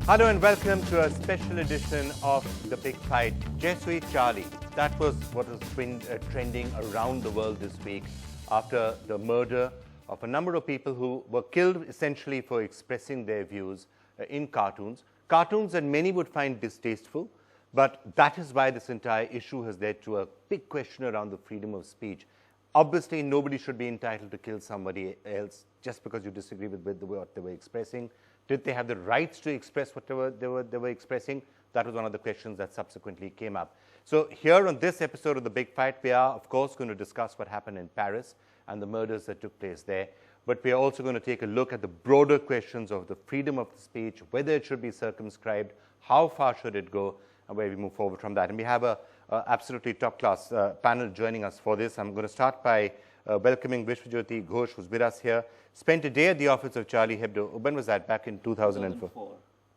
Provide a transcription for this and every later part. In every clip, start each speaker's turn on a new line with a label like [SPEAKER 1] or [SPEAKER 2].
[SPEAKER 1] Hello and welcome to a special edition of The Big Fight. Jesuit Charlie, that was what has been trending around the world this week after the murder of a number of people who were killed essentially for expressing their views in cartoons. Cartoons that many would find distasteful, but that is why this entire issue has led to a big question around the freedom of speech. Obviously, nobody should be entitled to kill somebody else just because you disagree with what they were expressing. Did they have the rights to express what they were expressing? That was one of the questions that subsequently came up. So here on this episode of The Big Fight, we are, of course, going to discuss what happened in Paris and the murders that took place there. But we are also going to take a look at the broader questions of the freedom of speech, whether it should be circumscribed, how far should it go, and where we move forward from that. And we have a absolutely top-class panel joining us for this. I'm going to start by welcoming Vishwajyoti Ghosh, who's with us here. Spent a day at the office of Charlie Hebdo. When was that? Back in 2004?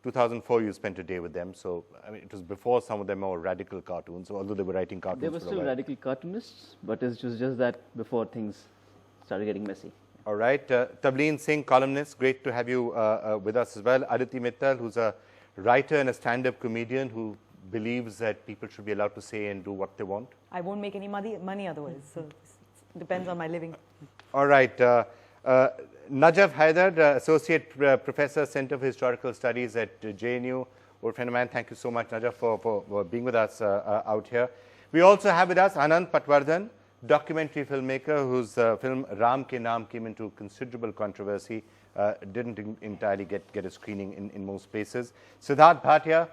[SPEAKER 1] 2004, you spent a day with them. So, I mean, it was before some of them were radical cartoons, although they were writing cartoons.
[SPEAKER 2] They were still radical cartoonists, but it was just that before things started getting messy.
[SPEAKER 1] All right. Tableen Singh, columnist, great to have you with us as well. Aditi Mittal, who's a writer and a stand-up comedian who believes that people should be allowed to say and do what they want.
[SPEAKER 3] I won't make any money otherwise, so it depends on my living.
[SPEAKER 1] All right. Najaf Haidar, Associate Professor, Center for Historical Studies at JNU. Old friend of mine, thank you so much, Najaf, for being with us out here. We also have with us Anand Patwardhan, documentary filmmaker whose film Ram Ke Naam came into considerable controversy, didn't entirely get a screening in most places. Siddharth Bhatia,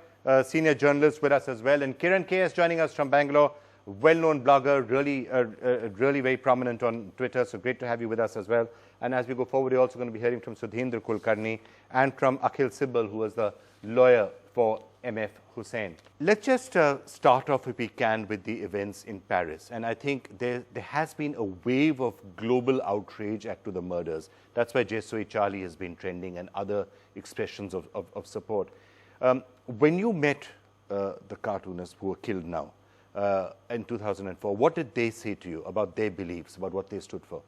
[SPEAKER 1] senior journalist with us as well. And Kiran K is joining us from Bangalore, well-known blogger, really very prominent on Twitter, so great to have you with us as well. And as we go forward, we're also going to be hearing from Sudhindra Kulkarni and from Akhil Sibbal, who was the lawyer for MF Hussain. Let's just start off, if we can, with the events in Paris. And I think there has been a wave of global outrage to the murders. That's why Jesuit Charlie has been trending and other expressions of support. When you met the cartoonists who were killed now in 2004, what did they say to you about their beliefs, about what they stood for?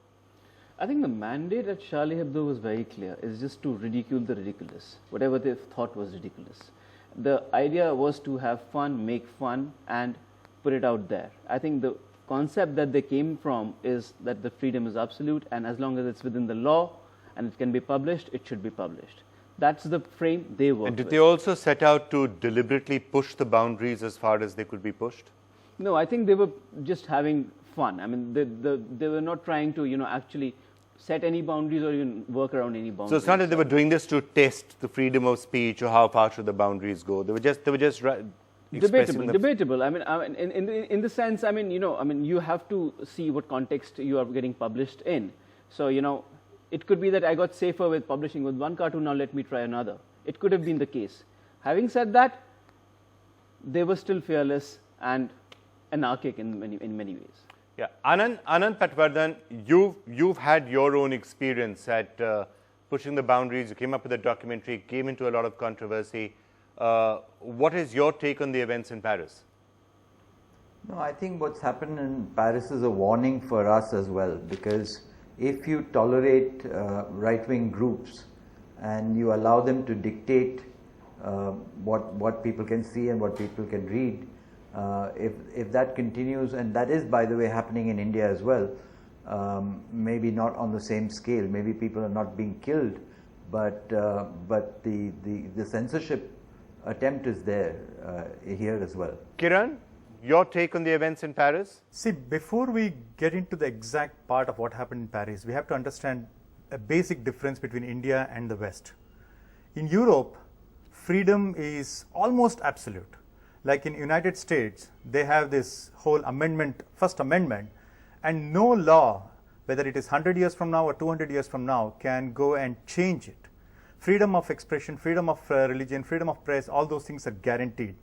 [SPEAKER 2] I think the mandate at Charlie Hebdo was very clear. It's just to ridicule the ridiculous, whatever they thought was ridiculous. The idea was to have fun, make fun, and put it out there. I think the concept that they came from is that the freedom is absolute, and as long as it's within the law and it can be published, it should be published. That's the frame they worked with.
[SPEAKER 1] And did they also set out to deliberately push the boundaries as far as they could be pushed?
[SPEAKER 2] No, I think they were just having fun. I mean, they were not trying to, actually set any boundaries or even work around any boundaries.
[SPEAKER 1] So it's not that they were doing this to test the freedom of speech or how far should the boundaries go. They were just
[SPEAKER 2] debatable. I mean, in the sense, you have to see what context you are getting published in. So, it could be that I got safer with publishing with one cartoon, now let me try another. It could have been the case. Having said that, they were still fearless and anarchic in many ways.
[SPEAKER 1] Yeah, Anand Patwardhan, you've had your own experience at pushing the boundaries. You came up with a documentary, came into a lot of controversy. What is your take on the events in Paris?
[SPEAKER 4] No, I think what's happened in Paris is a warning for us as well, because if you tolerate right-wing groups and you allow them to dictate what people can see and what people can read, if that continues, and that is, by the way, happening in India as well, maybe not on the same scale, maybe people are not being killed, but the censorship attempt is there here as well.
[SPEAKER 1] Kiran, your take on the events in Paris?
[SPEAKER 5] See, before we get into the exact part of what happened in Paris, we have to understand a basic difference between India and the West. In Europe, freedom is almost absolute. Like in United States, they have this whole First Amendment, and no law, whether it is 100 years from now or 200 years from now, can go and change it. Freedom of expression, freedom of religion, freedom of press, all those things are guaranteed.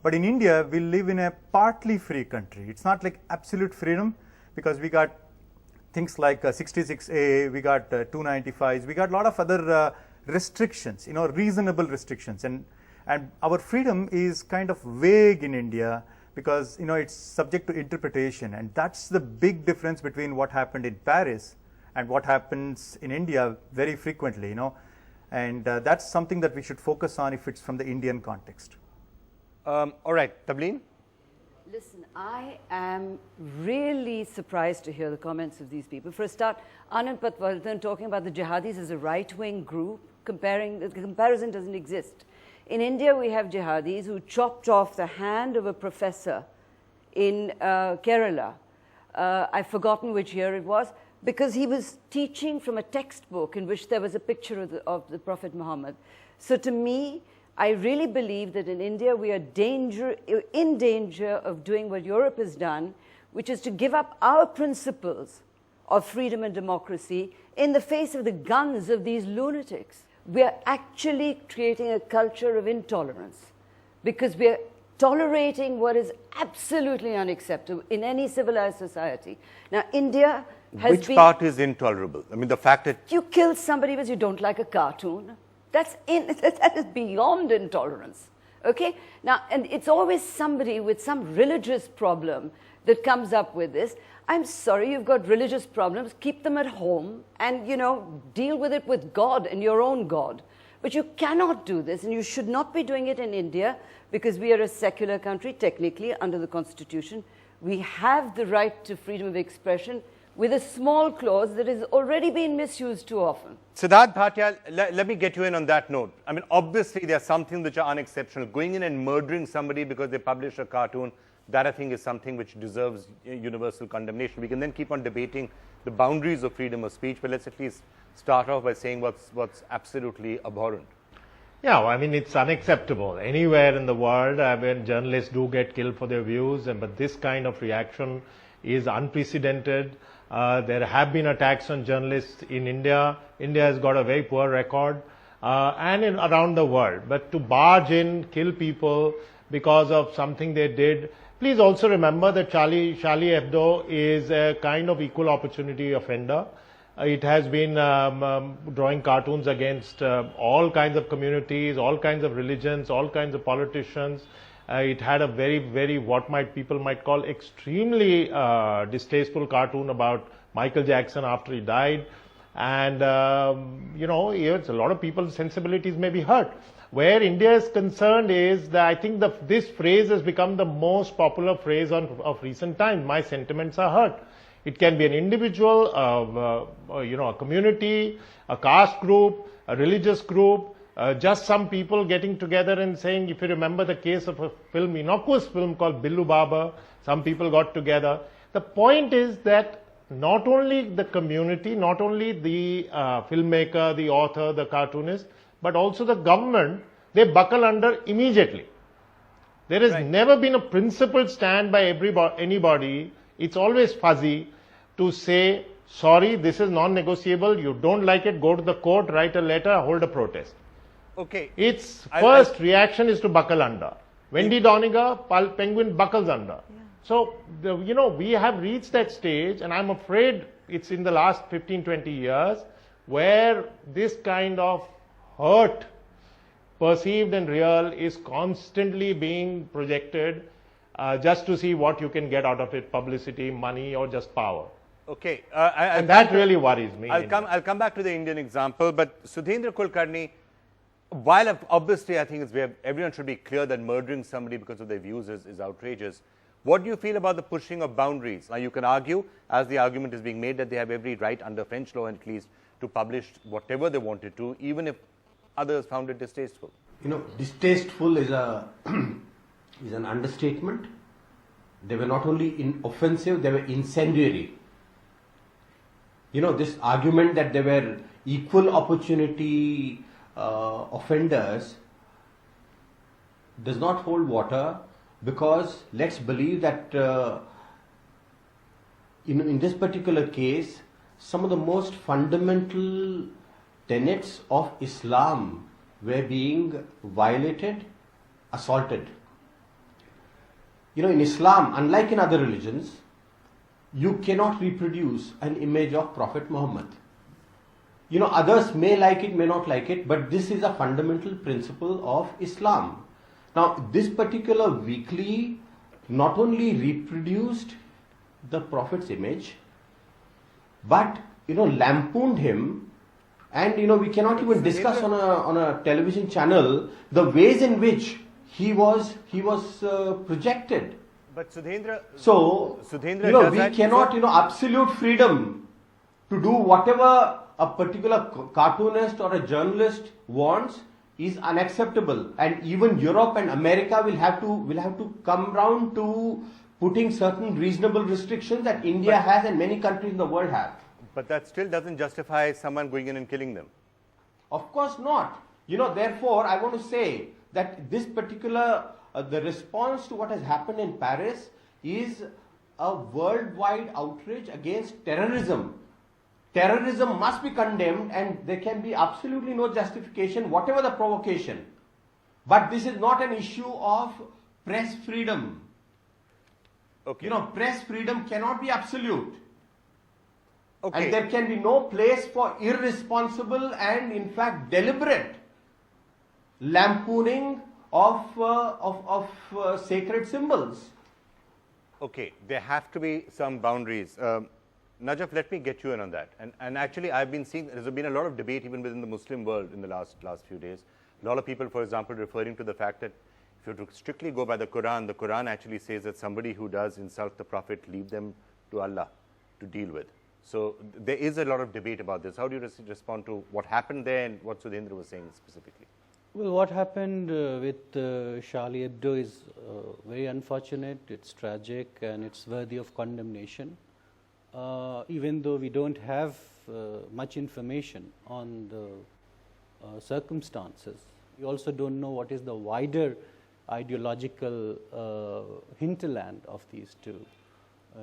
[SPEAKER 5] But in India, we live in a partly free country. It's not like absolute freedom, because we got things like 66A, we got 295s, we got a lot of other restrictions, reasonable restrictions. And our freedom is kind of vague in India because, it's subject to interpretation. And that's the big difference between what happened in Paris and what happens in India very frequently, And that's something that we should focus on if it's from the Indian context.
[SPEAKER 1] All right, Tableen?
[SPEAKER 6] Listen, I am really surprised to hear the comments of these people. For a start, Anand Patwardhan talking about the jihadis as a right-wing group, the comparison doesn't exist. In India, we have jihadis who chopped off the hand of a professor in Kerala. I've forgotten which year it was, because he was teaching from a textbook in which there was a picture of the Prophet Muhammad. So to me, I really believe that in India we are in danger of doing what Europe has done, which is to give up our principles of freedom and democracy in the face of the guns of these lunatics. We are actually creating a culture of intolerance because we are tolerating what is absolutely unacceptable in any civilized society. Now, India has
[SPEAKER 1] Which part is intolerable? I mean, the fact that
[SPEAKER 6] you kill somebody because you don't like a cartoon, that is beyond intolerance. Okay? Now, and it's always somebody with some religious problem that comes up with this. I'm sorry, you've got religious problems, keep them at home and, you know, deal with it with God and your own God. But you cannot do this, and you should not be doing it in India because we are a secular country, technically, under the Constitution. We have the right to freedom of expression with a small clause that has already been misused too often.
[SPEAKER 1] Siddharth Bhatia, let me get you in on that note. I mean, obviously, there are some things which are unexceptional. Going in and murdering somebody because they publish a cartoon, that I think is something which deserves universal condemnation. We can then keep on debating the boundaries of freedom of speech, but let's at least start off by saying what's absolutely abhorrent.
[SPEAKER 7] Yeah, well, I mean, it's unacceptable. Anywhere in the world, when journalists do get killed for their views, but this kind of reaction is unprecedented. There have been attacks on journalists in India. India has got a very poor record, and around the world. But to barge in, kill people because of something they did. Please also remember that Charlie Hebdo is a kind of equal opportunity offender. It has been drawing cartoons against all kinds of communities, all kinds of religions, all kinds of politicians. It had a very, very, people might call extremely distasteful cartoon about Michael Jackson after he died. And, you know, it's a lot of people's sensibilities may be hurt. Where India is concerned is that I think this phrase has become the most popular phrase of recent times. My sentiments are hurt. It can be an individual, you know, a community, a caste group, a religious group, just some people getting together and saying, if you remember the case of a film, innocuous film called Billu Baba, some people got together. The point is that not only the community, not only the filmmaker, the author, the cartoonist, but also the government, they buckle under immediately. There has never been a principled stand by anybody. It's always fuzzy to say, sorry, this is non-negotiable, you don't like it, go to the court, write a letter, hold a protest.
[SPEAKER 1] Okay.
[SPEAKER 7] Its first reaction is to buckle under. Wendy Doniger, Penguin buckles under. Yeah. So, you know, we have reached that stage, and I'm afraid it's in the last 15, 20 years, where this kind of hurt, perceived and real, is constantly being projected just to see what you can get out of it, publicity, money, or just power.
[SPEAKER 1] Okay.
[SPEAKER 7] And that really worries me.
[SPEAKER 1] I'll come back to the Indian example, but Sudhendra Kulkarni, while obviously I think everyone should be clear that murdering somebody because of their views is outrageous, what do you feel about the pushing of boundaries? Now, you can argue, as the argument is being made, that they have every right under French law at least to publish whatever they wanted to, even if others found it distasteful.
[SPEAKER 8] You know, distasteful is is an understatement. They were not only offensive, they were incendiary. You know, this argument that they were equal opportunity offenders does not hold water, because let's believe that in this particular case, some of the most fundamental tenets of Islam were being violated, assaulted. You know, in Islam, unlike in other religions, you cannot reproduce an image of Prophet Muhammad. You know, others may like it, may not like it, but this is a fundamental principle of Islam. Now, this particular weekly not only reproduced the Prophet's image, but, you know, lampooned him And we cannot even discuss on a television channel the ways in which he was projected.
[SPEAKER 1] But Sudhendra,
[SPEAKER 8] So, we cannot, absolute freedom to do whatever a particular cartoonist or a journalist wants is unacceptable. And even Europe and America will have to come round to putting certain reasonable restrictions that India has and many countries in the world have.
[SPEAKER 1] But that still doesn't justify someone going in and killing them.
[SPEAKER 8] Of course not. Therefore, I want to say that this particular, the response to what has happened in Paris is a worldwide outrage against terrorism. Terrorism must be condemned, and there can be absolutely no justification, whatever the provocation. But this is not an issue of press freedom.
[SPEAKER 1] Okay.
[SPEAKER 8] Press freedom cannot be absolute.
[SPEAKER 1] Okay.
[SPEAKER 8] And there can be no place for irresponsible and, in fact, deliberate lampooning of sacred symbols.
[SPEAKER 1] Okay, there have to be some boundaries. Najaf, let me get you in on that. And actually, I've been seeing there's been a lot of debate even within the Muslim world in the last few days. A lot of people, for example, referring to the fact that if you were to strictly go by the Quran actually says that somebody who does insult the Prophet, leave them to Allah to deal with. So there is a lot of debate about this. How do you respond to what happened there and what Sudhendra was saying specifically?
[SPEAKER 9] Well, what happened with Charlie Hebdo is very unfortunate, it's tragic, and it's worthy of condemnation. Even though we don't have much information on the circumstances, we also don't know what is the wider ideological hinterland of these two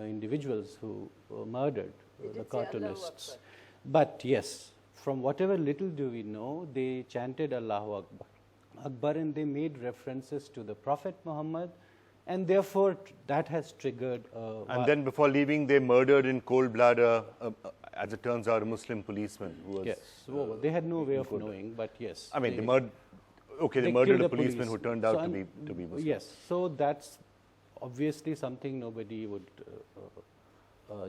[SPEAKER 9] individuals who were murdered, the cartoonists. But yes, from whatever little do we know, they chanted Allahu Akbar, and they made references to the Prophet Muhammad, and therefore that has triggered.
[SPEAKER 1] And then before leaving, they murdered in cold blood, as it turns out, a Muslim policeman who was.
[SPEAKER 9] Yes, well, they had no way of knowing, but yes.
[SPEAKER 1] I mean, they murdered a policeman who turned out to be Muslim.
[SPEAKER 9] Yes, so that's obviously something nobody would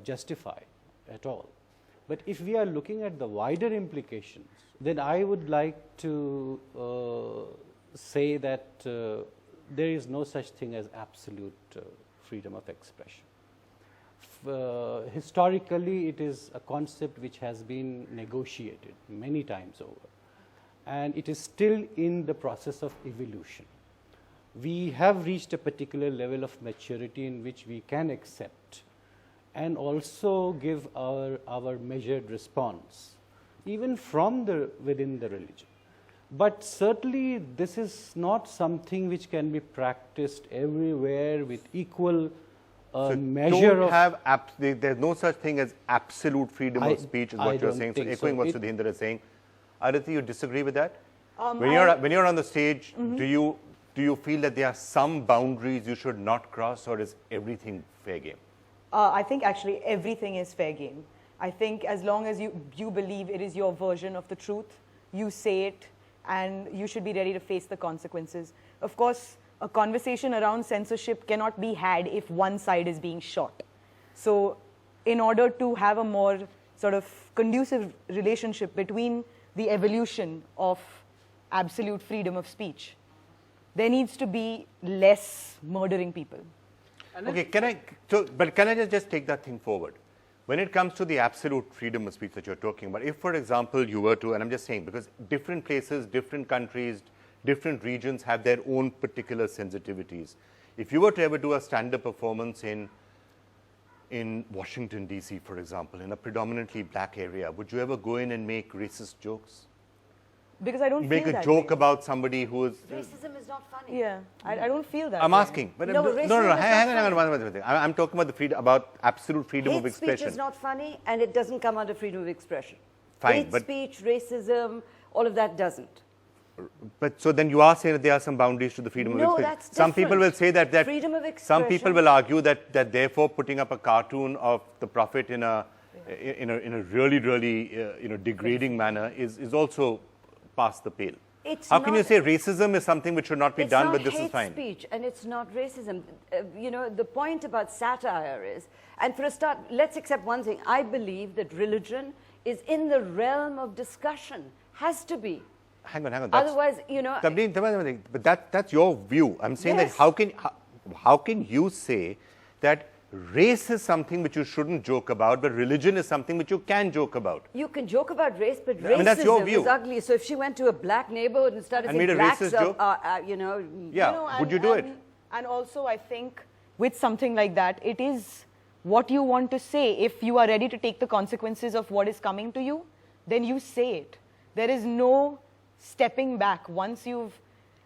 [SPEAKER 9] justify at all. But if we are looking at the wider implications, then I would like to say that there is no such thing as absolute freedom of expression. Historically, it is a concept which has been negotiated many times over, and it is still in the process of evolution. We have reached a particular level of maturity in which we can accept and also give our measured response, even from within the religion. But certainly this is not something which can be practiced everywhere with equal measure of...
[SPEAKER 1] There's no such thing as absolute freedom of speech is what you're saying. So echoing what Sudhendra is saying. Aditi, you disagree with that? When you're on the stage, do you feel that there are some boundaries you should not cross, or is everything fair game?
[SPEAKER 3] I think actually everything is fair game. I think as long as you believe it is your version of the truth, you say it, and you should be ready to face the consequences. Of course, a conversation around censorship cannot be had if one side is being shot. So in order to have a more sort of conducive relationship between the evolution of absolute freedom of speech, there needs to be less murdering people.
[SPEAKER 1] Okay, can I just take that thing forward? When it comes to the absolute freedom of speech that you're talking about, if, for example, you were to, and I'm just saying, because different places, different countries, different regions have their own particular sensitivities. If you were to ever do a stand-up performance in Washington, D.C., for example, in a predominantly black area, would you ever go in and make racist jokes?
[SPEAKER 3] Because I don't
[SPEAKER 1] make
[SPEAKER 3] feel
[SPEAKER 1] a
[SPEAKER 3] that
[SPEAKER 1] joke
[SPEAKER 3] way.
[SPEAKER 1] about somebody who is...
[SPEAKER 6] Racism is not funny.
[SPEAKER 3] Yeah, I don't feel that
[SPEAKER 1] I'm
[SPEAKER 3] way.
[SPEAKER 1] asking. But
[SPEAKER 6] No,
[SPEAKER 1] hang on one second. I'm talking about the freedom, about absolute freedom of
[SPEAKER 6] Hate
[SPEAKER 1] expression.
[SPEAKER 6] speech is not funny, and it doesn't come under freedom of expression.
[SPEAKER 1] Fine,
[SPEAKER 6] Hate
[SPEAKER 1] but
[SPEAKER 6] speech, racism, all of that doesn't.
[SPEAKER 1] But so then you are saying that there are some boundaries to the freedom of
[SPEAKER 6] No,
[SPEAKER 1] expression.
[SPEAKER 6] that's
[SPEAKER 1] Some people will say that
[SPEAKER 6] freedom of
[SPEAKER 1] some people
[SPEAKER 6] expression.
[SPEAKER 1] will argue that therefore putting up a cartoon of the Prophet in a really degrading manner is also past the pale. How can you say racism is something which should not be done, but this is fine?
[SPEAKER 6] It's not hate speech, and it's not racism. The point about satire is, and for a start, let's accept one thing. I believe that religion is in the realm of discussion. Has to be.
[SPEAKER 1] Hang on.
[SPEAKER 6] Otherwise, you know.
[SPEAKER 1] But that's your view. I'm saying
[SPEAKER 6] Yes.
[SPEAKER 1] that how can you say that race is something which you shouldn't joke about, but religion is something which you can joke about?
[SPEAKER 6] You can joke about race, but
[SPEAKER 1] I mean, that's your
[SPEAKER 6] racism
[SPEAKER 1] view.
[SPEAKER 6] is ugly. So if she went to a black neighborhood and started
[SPEAKER 1] And
[SPEAKER 6] saying
[SPEAKER 1] made a
[SPEAKER 6] blacks
[SPEAKER 1] racist joke?
[SPEAKER 6] you know.
[SPEAKER 1] Yeah, would you do it?
[SPEAKER 3] And also, I think with something like that, it is what you want to say. If you are ready to take the consequences of what is coming to you, then you say it. There is no stepping back once you've,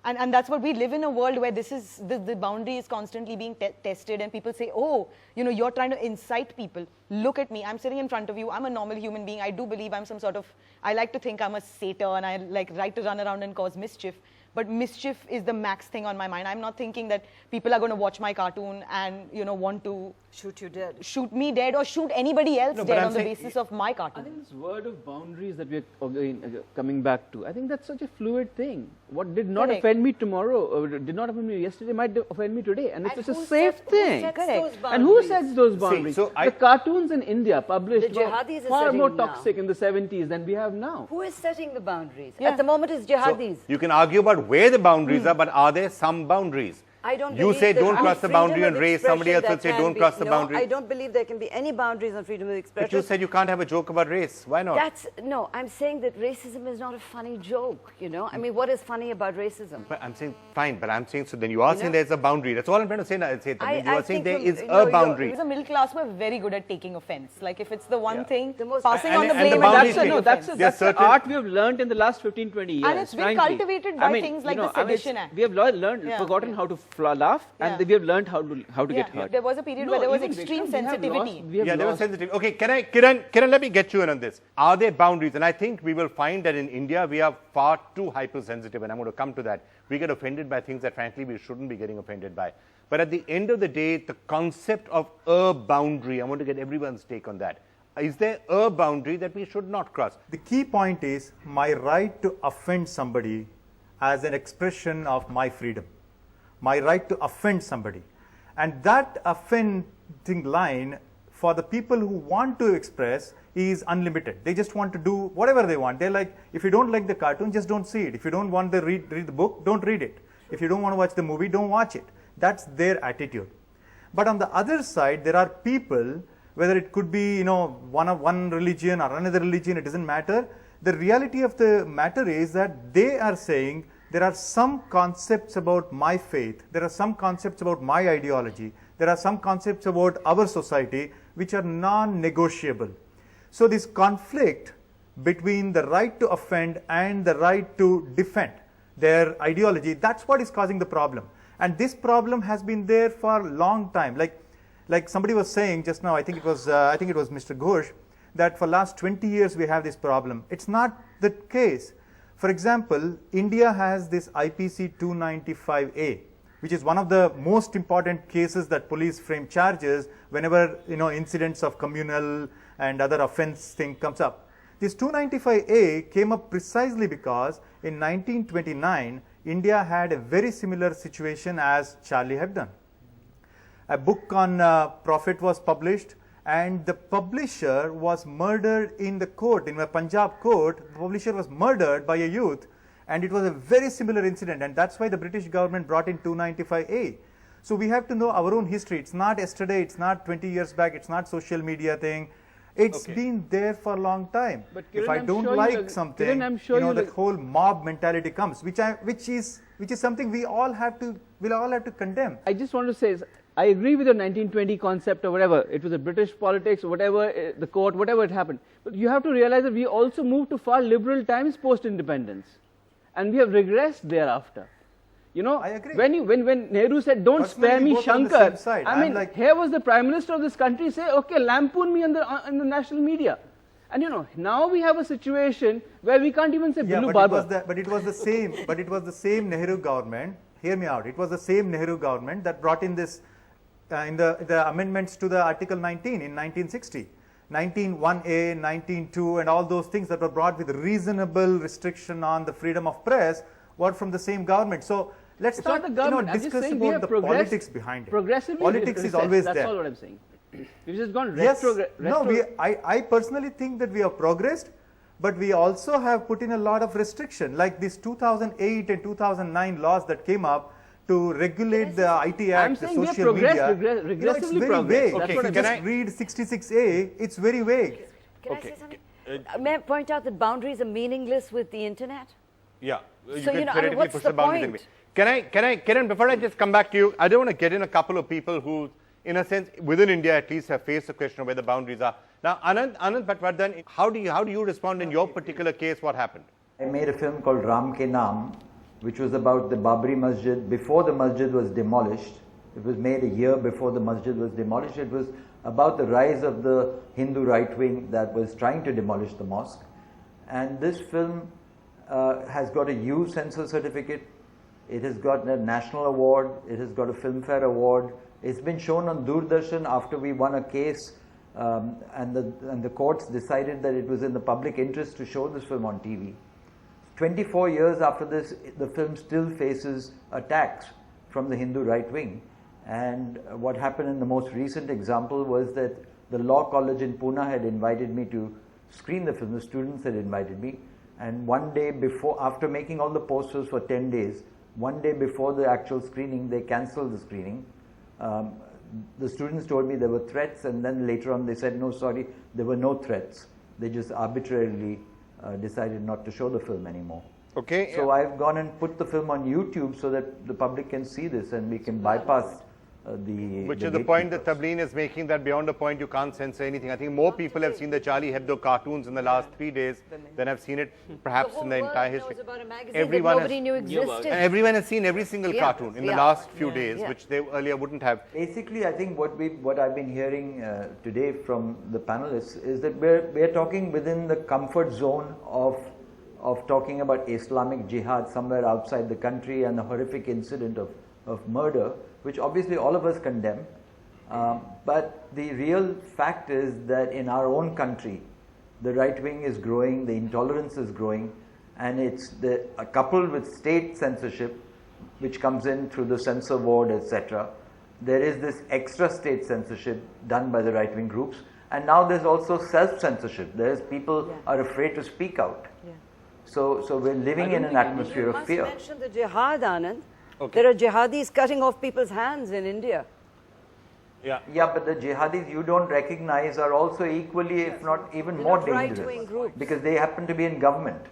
[SPEAKER 3] and that's what we live in, a world where this is, the boundary is constantly being tested, and people say, oh, you know, you're trying to incite people. Look at me, I'm sitting in front of you, I'm a normal human being, I do believe I'm some sort of, I like to think I'm a satyr, and I like to run around and cause mischief. But mischief is the max thing on my mind. I'm not thinking that people are going to watch my cartoon and, you know, want to
[SPEAKER 6] shoot you dead,
[SPEAKER 3] shoot me dead, or shoot anybody else dead on the basis of my
[SPEAKER 2] I
[SPEAKER 3] cartoon.
[SPEAKER 2] think this word of boundaries that we're again coming back to, I think that's such a fluid thing. What did not
[SPEAKER 3] Correct.
[SPEAKER 2] offend me tomorrow, or did not offend me yesterday, might offend me today. And it's
[SPEAKER 6] And
[SPEAKER 2] just a
[SPEAKER 6] who
[SPEAKER 2] safe
[SPEAKER 6] sets- who
[SPEAKER 2] thing.
[SPEAKER 6] sets
[SPEAKER 3] Correct.
[SPEAKER 6] those
[SPEAKER 2] And who
[SPEAKER 6] boundaries?
[SPEAKER 2] sets those boundaries?
[SPEAKER 1] so
[SPEAKER 2] the cartoons in India published
[SPEAKER 6] The
[SPEAKER 2] were
[SPEAKER 6] jihadis are
[SPEAKER 2] far more
[SPEAKER 6] setting now.
[SPEAKER 2] toxic in the 70s than we have now.
[SPEAKER 6] Who is setting the boundaries?
[SPEAKER 3] Yeah.
[SPEAKER 6] At the moment, it's
[SPEAKER 1] So
[SPEAKER 6] jihadis.
[SPEAKER 1] you can argue about where the boundaries are, but are there some boundaries?
[SPEAKER 6] I don't
[SPEAKER 1] You
[SPEAKER 6] believe
[SPEAKER 1] say
[SPEAKER 6] that
[SPEAKER 1] don't
[SPEAKER 6] on
[SPEAKER 1] cross the
[SPEAKER 6] freedom
[SPEAKER 1] boundary
[SPEAKER 6] of
[SPEAKER 1] on race, somebody else
[SPEAKER 6] expression
[SPEAKER 1] will say
[SPEAKER 6] there can
[SPEAKER 1] don't
[SPEAKER 6] be-
[SPEAKER 1] cross the
[SPEAKER 6] no,
[SPEAKER 1] boundary.
[SPEAKER 6] I don't believe there can be any boundaries on freedom of expression.
[SPEAKER 1] But you said you can't have a joke about race. Why not?
[SPEAKER 6] No, I'm saying that racism is not a funny joke, you know? I mean, what is funny about racism?
[SPEAKER 1] But I'm saying, fine, but I'm saying, so then you are
[SPEAKER 6] You
[SPEAKER 1] saying
[SPEAKER 6] know?
[SPEAKER 1] there's a boundary. That's all I'm trying to say. You are saying
[SPEAKER 6] think
[SPEAKER 1] there
[SPEAKER 6] from-
[SPEAKER 1] is
[SPEAKER 6] you know,
[SPEAKER 1] a boundary.
[SPEAKER 3] As a middle class, we're very good at taking offense. Like if it's the one
[SPEAKER 1] Yeah.
[SPEAKER 3] thing,
[SPEAKER 6] The most-
[SPEAKER 3] passing
[SPEAKER 1] And-
[SPEAKER 3] on the
[SPEAKER 1] and the
[SPEAKER 3] blame,
[SPEAKER 1] boundary
[SPEAKER 3] and
[SPEAKER 1] thing.
[SPEAKER 2] No, that's
[SPEAKER 1] There's
[SPEAKER 2] the
[SPEAKER 1] certain-
[SPEAKER 2] art we have learned in the last 15, 20 years.
[SPEAKER 3] And it's been
[SPEAKER 2] frankly.
[SPEAKER 3] cultivated by things like the Sedition Act.
[SPEAKER 2] We have learned,
[SPEAKER 3] Yeah.
[SPEAKER 2] forgotten how to laugh, and
[SPEAKER 3] Yeah.
[SPEAKER 2] we have learned how to get hurt.
[SPEAKER 3] There was a period
[SPEAKER 2] No,
[SPEAKER 3] where there was
[SPEAKER 2] even
[SPEAKER 3] extreme
[SPEAKER 2] Vikram, we have
[SPEAKER 3] sensitivity.
[SPEAKER 2] lost- we have
[SPEAKER 1] Yeah, they were
[SPEAKER 2] lost-
[SPEAKER 1] sensitive. Okay, Kiran, let me get you in on this. Are there boundaries? And I think we will find that in India, we are far too hypersensitive, and I'm going to come to that. We get offended by things that, frankly, we shouldn't be getting offended by. But at the end of the day, the concept of a boundary, I want to get everyone's take on that. Is there a boundary that we should not cross?
[SPEAKER 5] The key point is my right to offend somebody as an expression of my freedom. My right to offend somebody. And that offending line for the people who want to express is unlimited. They just want to do whatever they want. They're like, if you don't like the cartoon, just don't see it. If you don't want to read the book, don't read it. If you don't want to watch the movie, don't watch it. That's their attitude. But on the other side, there are people, whether it could be, you know, one religion or another religion, it doesn't matter. The reality of the matter is that they are saying there are some concepts about my faith, there are some concepts about my ideology, there are some concepts about our society which are non-negotiable. So this conflict between the right to offend and the right to defend their ideology, that's what is causing the problem. And this problem has been there for a long time. Like somebody was saying just now, I think it was Mr. Ghosh, that for last 20 years we have this problem. It's not the case. For example, India has this IPC 295A, which is one of the most important cases that police frame charges whenever, you know, incidents of communal and other offense thing comes up. This 295A came up precisely because in 1929, India had a very similar situation as Charlie Hebdo. A book on Prophet was published, and the publisher was murdered in the court, in a Punjab court. The publisher was murdered by a youth, and it was a very similar incident, and that's why the British government brought in 295A. So we have to know our own history. It's not yesterday, it's not 20 years back, it's not social media thing. It's been there for a long time.
[SPEAKER 2] But
[SPEAKER 5] if
[SPEAKER 2] Kiran,
[SPEAKER 5] I
[SPEAKER 2] I'm
[SPEAKER 5] don't
[SPEAKER 2] sure
[SPEAKER 5] like something,
[SPEAKER 2] Kiran, I'm sure
[SPEAKER 5] you know,
[SPEAKER 2] you'll-
[SPEAKER 5] that whole mob mentality comes, which is something we'll all have to condemn.
[SPEAKER 2] I just want to say, I agree with your 1920 concept or whatever. It was a British politics, whatever, the court, whatever it happened. But you have to realize that we also moved to far liberal times post-independence. And we have regressed thereafter. You know,
[SPEAKER 5] I agree.
[SPEAKER 2] When Nehru said, don't
[SPEAKER 5] Personally,
[SPEAKER 2] spare me,
[SPEAKER 5] both on the
[SPEAKER 2] Shankar,
[SPEAKER 5] same side.
[SPEAKER 2] I
[SPEAKER 5] I'm
[SPEAKER 2] mean,
[SPEAKER 5] like-
[SPEAKER 2] here was the Prime Minister of this country say, okay, lampoon me in the national media. And you know, now we have a situation where we can't even say Billu Barber.
[SPEAKER 5] But it was the same Nehru government. Hear me out. It was the same Nehru government that brought in this in the amendments to the Article 19 in 1960. 19(1)A, 19(2), and all those things that were brought with reasonable restriction on the freedom of press were from the same government. So let's
[SPEAKER 2] It's not
[SPEAKER 5] not
[SPEAKER 2] the government. I'm just
[SPEAKER 5] discuss
[SPEAKER 2] saying we
[SPEAKER 5] about
[SPEAKER 2] have
[SPEAKER 5] the
[SPEAKER 2] progressed
[SPEAKER 5] politics behind it.
[SPEAKER 2] progressively
[SPEAKER 5] Politics is
[SPEAKER 2] recessed.
[SPEAKER 5] always
[SPEAKER 2] That's
[SPEAKER 5] there.
[SPEAKER 2] all what I'm saying. We've just gone
[SPEAKER 5] Yes,
[SPEAKER 2] retro.
[SPEAKER 5] I personally think that we have progressed, but we also have put in a lot of restriction, like this 2008 and 2009 laws that came up to regulate the IT Act, the social media. It's very vague.
[SPEAKER 1] Okay,
[SPEAKER 5] If you just read 66A, it's very vague.
[SPEAKER 6] Can I say something? May I point out that boundaries are meaningless with the internet?
[SPEAKER 1] Yeah, you
[SPEAKER 6] So,
[SPEAKER 1] can
[SPEAKER 6] you know,
[SPEAKER 1] theoretically
[SPEAKER 6] what's
[SPEAKER 1] push
[SPEAKER 6] the
[SPEAKER 1] the boundaries
[SPEAKER 6] point?
[SPEAKER 1] anyway. Can I, before I just come back to you, I don't want to get in a couple of people who, in a sense, within India at least, have faced the question of where the boundaries are. Now, Anand Patwardhan, how do you respond in your particular case? What happened?
[SPEAKER 4] I made a film called Ram Ke Naam, which was about the Babri Masjid before the masjid was demolished. It was made a year before the masjid was demolished. It was about the rise of the Hindu right wing that was trying to demolish the mosque. And this film has got a U censor certificate. It has got a national award. It has got a Filmfare award. It's been shown on Doordarshan after we won a case, and the courts decided that it was in the public interest to show this film on TV. 24 years after this, the film still faces attacks from the Hindu right wing. And what happened in the most recent example was that the law college in Pune had invited me to screen the film. The students had invited me, and one day before, after making all the posters for 10 days, one day before the actual screening, they cancelled the screening. The students told me there were threats, and then later on they said, no, sorry, there were no threats. They just arbitrarily decided not to show the film anymore.
[SPEAKER 1] Okay.
[SPEAKER 4] So I've gone and put the film on YouTube so that the public can see this and we can bypass
[SPEAKER 1] Which is the point that Tableen is making, that beyond a point you can't censor anything. I think more people have seen the Charlie Hebdo cartoons in the last 3 days than have seen it perhaps in the entire history. Everyone has seen every single cartoon in the last few days, which they earlier wouldn't have.
[SPEAKER 4] Basically, I think what I've been hearing today from the panelists is that we're talking within the comfort zone of talking about Islamic jihad somewhere outside the country and the horrific incident of murder, which obviously all of us condemn. But the real fact is that in our own country, the right wing is growing, the intolerance is growing, and it's coupled with state censorship, which comes in through the censor board, etc. There is this extra state censorship done by the right wing groups, and now there's also self-censorship. There's people are afraid to speak out. So we're living in an atmosphere of fear.
[SPEAKER 6] You must mention the jihad, Anand. Okay. There are jihadis cutting off people's hands in India.
[SPEAKER 4] Yeah, but the jihadis you don't recognize are also equally, if not even more dangerous, because they happen to be in government.